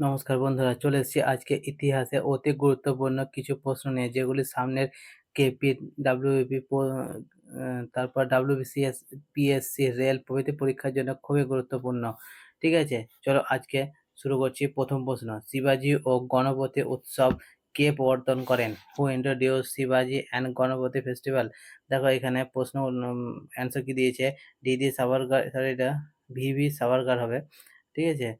নমস্কার বন্ধুরা, চলে এসেছি আজকে ইতিহাসে অতি গুরুত্বপূর্ণ কিছু প্রশ্ন নিয়ে, যেগুলি সামনের কেপি, ডাব্লিউবিপি, তারপর ডাব্লিউবিসিএস, পিএসসি, রেল প্রভৃতি পরীক্ষার জন্য খুবই গুরুত্বপূর্ণ। ঠিক আছে, চলো আজকে শুরু করছি। প্রথম প্রশ্ন, শিবাজি ও গণপতি উৎসব কে প্রবর্তন করেন? হু ইন্ট্রোডিউস শিবাজি অ্যান্ড গণপতি ফেস্টিভ্যাল? দেখো এখানে প্রশ্ন অ্যান্সার কি দিয়েছে, ডিডি সাভারকার, সরি এটা ভিভি সাভারকার হবে। ঠিক আছে,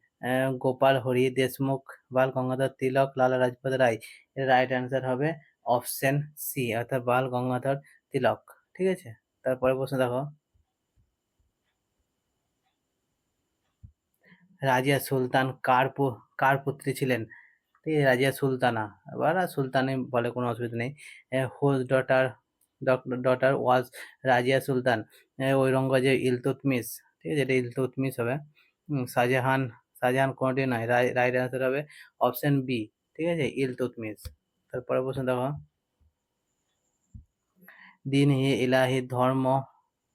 গোপাল হরি দেশমুখ, বাল গঙ্গাধর তিলক, লালা লাজপত রায়। এর রাইট অ্যান্সার হবে অপশন সি, অর্থাৎ বাল গঙ্গাধর তিলক। ঠিক আছে, তারপরে প্রশ্ন দেখো, রাজিয়া সুলতান কার পুত্রী ছিলেন? ঠিক আছে, রাজিয়া সুলতানা, এবার সুলতানি বলে, কোনো অসুবিধা নেই। হুজ ডটার ওয়াজ রাজিয়া সুলতান? ঔরঙ্গজেব, ইলতুৎমিশ। ঠিক আছে, এটা ইলতুৎমিশ হবে। শাহজাহান, শাহজাহান কোনটি নয়, রাইট অ্যান্সার হবে অপশন বি। ঠিক আছে, ইলতুৎমিশ। তারপরে প্রশ্ন দেখো, দিন হি ইলাহি ধর্ম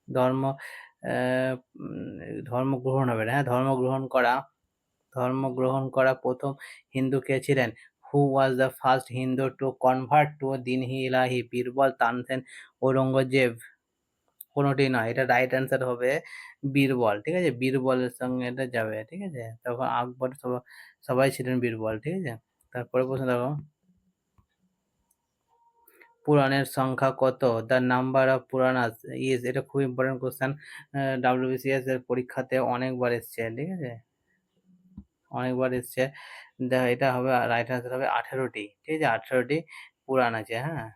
ধর্ম ধর্মগ্রহণ হবে, হ্যাঁ, ধর্মগ্রহণ করা প্রথম হিন্দু কে ছিলেন? Who was the first Hindu to convert to Din i ইলাহি? বীরবল, তানসেন, ঔরঙ্গজেব? কোনোটি নয়, এটা রাইট অ্যান্সার হবে বীরবল। ঠিক আছে, বীরবলের সঙ্গে এটা যাবে। ঠিক আছে, তখন আকবর সবাই ছিলেন বীরবল। ঠিক আছে, তারপরে প্রশ্ন দেখো, পুরাণের সংখ্যা কত? The number of Puranas is? এটা খুব ইম্পর্টেন্ট কোশ্চেন, ডাব্লিউবিসিএস এর পরীক্ষাতে অনেকবার এসছে। ঠিক আছে, অনেকবার এসছে। এটা হবে রাইট অ্যান্সার হবে 18টি। ঠিক আছে, 18টি পুরাণ আছে। হ্যাঁ,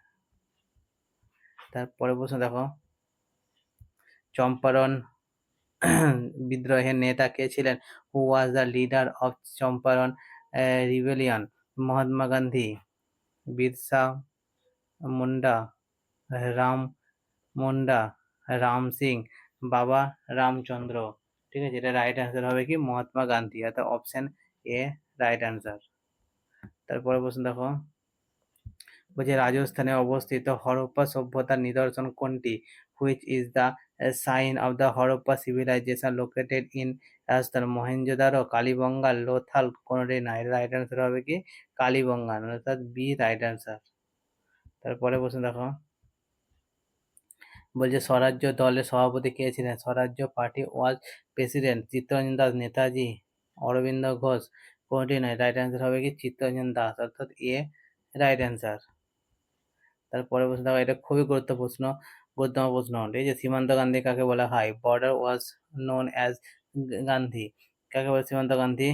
তারপরে প্রশ্ন দেখো, চম্পারণ বিদ্রোহের নেতা কে ছিলেন? Who was the leader of Champaran rebellion? Mahatma Gandhi, Birsa Munda, Ram Munda, Ram Singh, Baba Ramchandra? ঠিক আছে, এটা রাইট অ্যান্সার হবে কি মহাত্মা গান্ধী, অর্থাৎ অপশন এ রাইট অ্যান্সার। তারপরে প্রশ্ন দেখো, বলছে রাজস্থানে অবস্থিত হরপ্পা সভ্যতার নিদর্শন কোনটি? Which is the sign of the Harappa civilization located in Rajasthan? Mohenjodaro, Kalibangan, Lothal? কোনোটি না, এর রাইট অ্যান্সার হবে কি কালীবঙ্গাল, অর্থাৎ বি রাইট অ্যান্সার। তারপরে প্রশ্ন দেখো, বলছে স্বরাজ্য দলের সভাপতি কে ছিলেন? Swarajya party was president Chittaranjan Das, Netaji, Aurobindo Ghosh? কোনটি নয়, রাইট অ্যান্সার হবে কি চিত্তরঞ্জন দাস, অর্থাৎ এ রাইট অ্যান্সার। তারপরে প্রশ্ন দেখো, এটা খুবই গুরুত্বপূর্ণ প্রশ্ন। ঠিক আছে, সীমান্ত গান্ধী কাকে বলা হয়? Border was known as Gandhi? কাকে বলে সীমান্ত গান্ধী?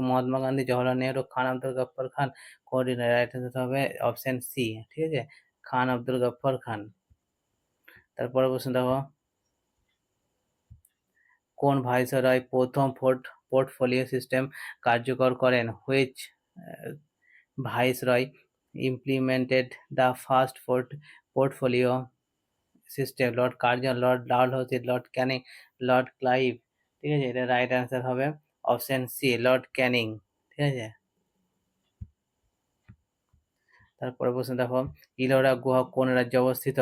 মহাত্মা গান্ধী, জওহরলাল নেহরু, খান আব্দুল গফফর খান? কোনটি নয়, রাইট অ্যান্সার হবে অপশন সি। ঠিক আছে, খান আব্দুল গফফর খান। তারপরে প্রশ্ন দেখো, কোন ভাইসরয় প্রথম পোর্টফোলিও সিস্টেম কার্যকর করেন? Which viceroy implemented the first portfolio system? Lord Curzon, lord Dalhousie, Lord Canning, Lord Clive? ঠিক আছে, এটা রাইট অ্যান্সার হবে অপশন সি, লর্ড ক্যানিং। ঠিক আছে, তারপরে প্রশ্ন দেখো, ইলোরা গুহা কোন রাজ্যে অবস্থিত?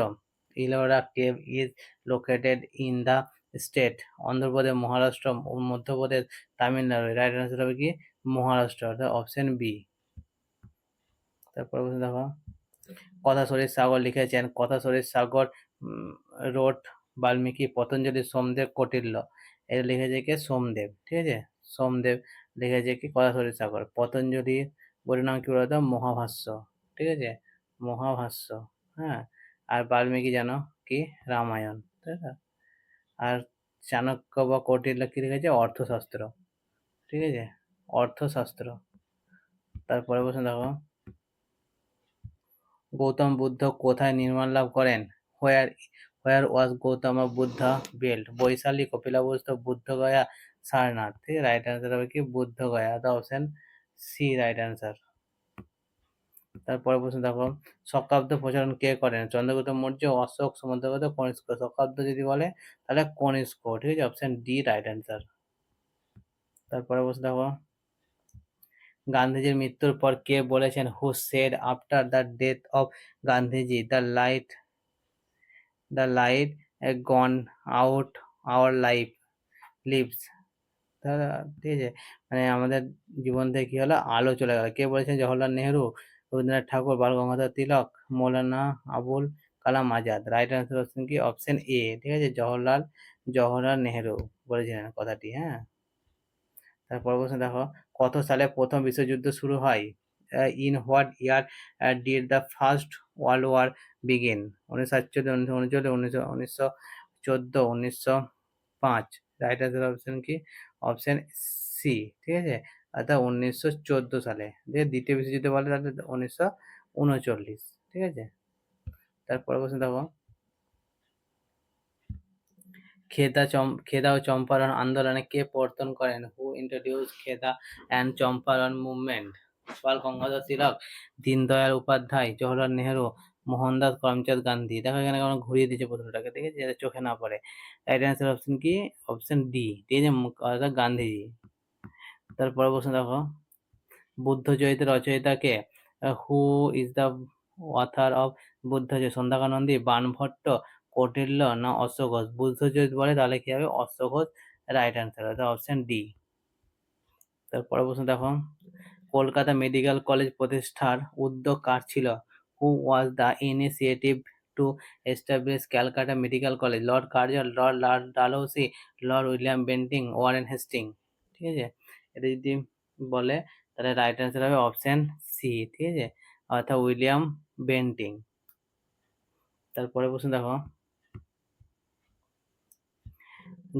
Ellora cave is located in the state? Andhra Pradesh, Maharashtra, Madhya Pradesh, Tamil Nadu? Right answer হবে কি মহারাষ্ট্র, অর্থাৎ অপশন বি। তারপরে প্রশ্ন দেখো, কথাশরীর সাগর লিখেছেন? কথাশরীর সাগর রোট বাল্মীকি, পতঞ্জলি, সোমদেব, কৌটিল্য? এটা লিখেছে কে? সোমদেব। ঠিক আছে, সোমদেব লিখেছে কি কথাশরীর সাগর। পতঞ্জলি বইয়ের নাম কি বলতো? মহাভাষ্য। ঠিক আছে, মহাভাষ্য। হ্যাঁ, আর বাল্মীকি জানো কি রামায়ণ, তাই না? আর চাণক্য বা কৌটিল্য কি লিখেছে? অর্থশাস্ত্র। ঠিক আছে, অর্থশাস্ত্র। তারপরে প্রশ্ন দেখো, গৌতম বুদ্ধ কোথায় নির্মাণ লাভ করেন? Where was Gautam Buddha belt? Vaishali, Kapilavastu, Bodh Gaya, Sarnath? ঠিক আছে, রাইট অ্যান্সার হবে কি Bodh Gaya, the option C right answer. তারপরে প্রশ্ন দেখো, শকাব্দ প্রচলন কে করেন? চন্দ্রগুপ্ত মৌর্য, অশোক, সমুদ্রগুপ্ত, কনিষ্ক? শকাব্দ যদি বলে তাহলে কনিষ্ক। ঠিক আছে, অপশন ডি রাইট অ্যান্সার। তারপরে প্রশ্ন দেখো, গান্ধীজির মৃত্যুর পর কে বলেছেন? Who said after the death of Gandhiji, the light gone out our life lives? তারা ঠিক আছে, মানে আমাদের জীবন থেকে কি হলো, আলো চলে গেল। কে বলেছেন? জওহরলাল নেহেরু, রবীন্দ্রনাথ ঠাকুর, বাল গঙ্গাধর তিলক, Maulana Abul Kalam Azad. Right answer option কি? অপশন এ, ঠিক আছে, জওহরলাল নেহেরু বলেছিলেন কথাটি। হ্যাঁ, তারপর প্রশ্ন দেখো, কত সালে প্রথম বিশ্বযুদ্ধ শুরু হয়? In what year did the first world war begin? 1948, 1939, 1914, 1905। Right answer option কি? অপশন সি, ঠিক আছে, অর্থাৎ 1914 সালে। দিয়ে দ্বিতীয় বিশ্বযুদ্ধ বলে তাহলে 1939, ঠিক আছে। তারপর প্রশ্ন দেখো, খেদা ও চম্পারণ আন্দোলনে কে প্রবর্তন করেন? হু ইন্ট্রোডিউস খেদা অ্যান্ড চম্পারণ মুভমেন্ট? বাল গঙ্গাধর তিলক, দীনদয়াল উপাধ্যায়, জওহরলাল নেহেরু, মোহনদাস করমচাঁদ গান্ধী। দেখো এখানে কেমন ঘুরিয়ে দিয়েছে প্রশ্নটাকে, ঠিক আছে, যাতে চোখে না পড়ে। রাইট অ্যান্সার অপশন কি? অপশন ডি, ঠিক আছে, অর্থাৎ গান্ধীজি। তারপরে প্রশ্ন দেখো, বুদ্ধচরিতের রচয়িতা কে? Who is the author of Buddhacharita? Sandhyakar Nandi, Banabhatta, Kautilya না অশ্বঘোষ? বুদ্ধচরিত বলে তাহলে কি হবে? অশ্বঘোষ রাইট অ্যান্সার, অর্থাৎ অপশন ডি। তারপরে প্রশ্ন দেখো, কলকাতা মেডিকেল কলেজ প্রতিষ্ঠার উদ্যোগ কার ছিল? Who was the initiative to establish Calcutta medical college? Lord Curzon, lord Dalhousie, lord William Bentinck, Warren Hastings? ঠিক আছে, এটা যদি বলে তাহলে রাইট অ্যান্সার হবে অপশন সি, ঠিক আছে, অর্থাৎ উইলিয়াম বেন্টিং। তারপরে প্রশ্ন দেখো,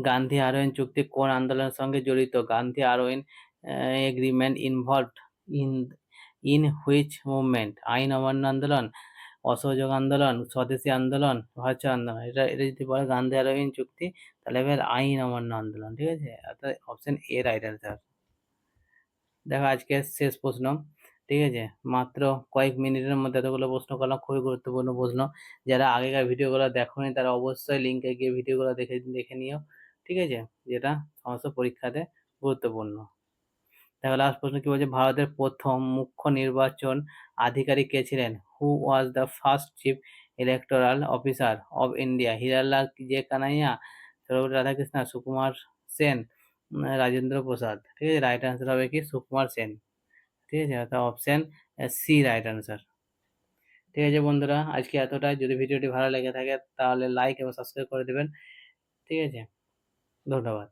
গান্ধী আরোইন চুক্তি কোন আন্দোলনের সঙ্গে জড়িত? Gandhi Irwin agreement involved in in which movement? আইন অমান্য আন্দোলন, অসহযোগ আন্দোলন, স্বদেশী আন্দোলন, ভাষা আন্দোলন? এটা যদি বলে গান্ধী আরোইন চুক্তি, তাহলে এবার আইন অমান্য আন্দোলন, ঠিক আছে, অর্থাৎ অপশন এ রাইট অ্যান্সার। দেখো আজকে শেষ প্রশ্ন, ঠিক আছে, মাত্র কয়েক মিনিটের মধ্যে এতগুলো প্রশ্ন করলাম, খুবই গুরুত্বপূর্ণ প্রশ্ন। যারা আগেকার ভিডিওগুলো দেখোনি তারা অবশ্যই লিঙ্কে গিয়ে ভিডিওগুলো দেখে নিও, ঠিক আছে, যেটা সমস্ত পরীক্ষাতে গুরুত্বপূর্ণ। দেখো লাস্ট প্রশ্ন কি বলছে, ভারতের প্রথম মুখ্য নির্বাচন আধিকারিক কে ছিলেন? Who was the first chief electoral officer of India? Hiralal J Kania, Sarvepalli Radhakrishnan, Sukumar Sen, Rajendra Prasad? ঠিক আছে, রাইট অ্যান্সার হবে কি? সুকুমার সেন, ঠিক আছে, অর্থাৎ অপশন সি রাইট অ্যান্সার। ঠিক আছে বন্ধুরা, আজকে এতটাই। যদি ভিডিওটি ভালো লেগে থাকে তাহলে লাইক এবং সাবস্ক্রাইব করে দেবেন, ঠিক আছে, ধন্যবাদ।